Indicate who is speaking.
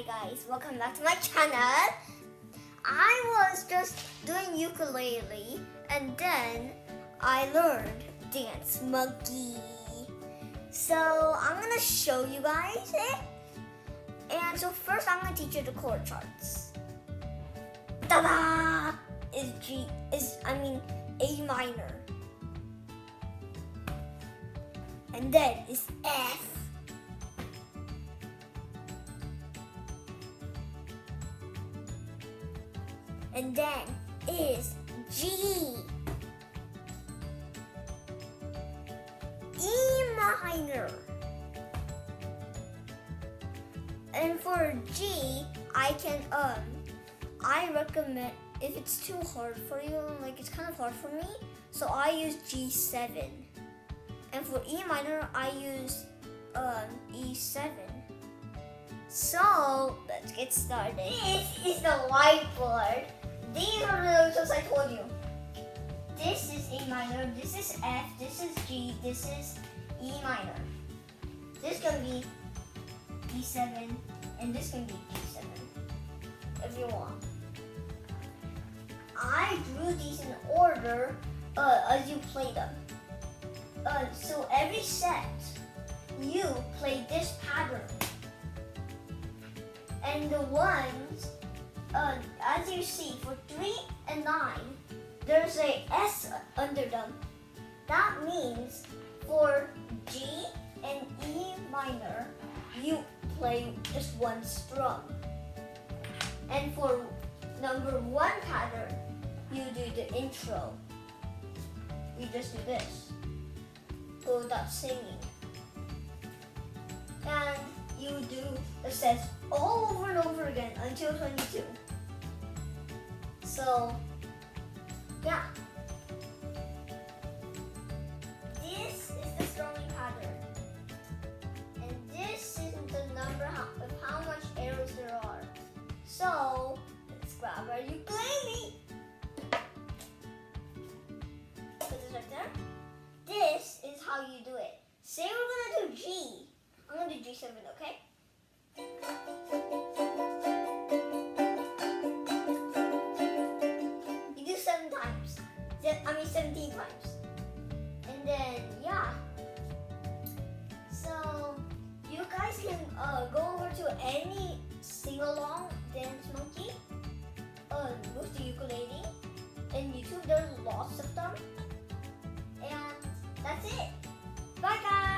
Speaker 1: guys, welcome back to my channel. I was just doing ukulele and then I learned Dance Monkey. So I'm gonna show you guys it. And so first I'm gonna teach you the chord charts. Ta-da! Is A minor. And then is F. And then is G, E minor. And for G, I recommend, if it's too hard for you, like it's kind of hard for me, so I use G7. And for E minor, I use E7. So let's get started. This is the whiteboard. These are the notes I told you. This is A minor, this is F, this is G, this is E minor. This can be E7, and this can be G7, if you want. I drew these in order as you play them. So every set, you play this pattern. And the ones, as you see, for 3 and 9, there's a S under them. That means for G and E minor, you play just one strum. And for number 1 pattern, you do the intro. You just do this, without singing. And you do the sets all over and over again until 22. So, yeah. This is the strumming pattern. And this is the number of how much arrows there are. So, let's grab our ukulele. Put this right there. This is how you do it. Say we're gonna do G. I'm gonna do G7, okay? You do 7 times. 17 times. And then, yeah. So, you guys can go over to any sing-along Dance Monkey with the ukulele. In YouTube, there's lots of them. And that's it. Bye, guys.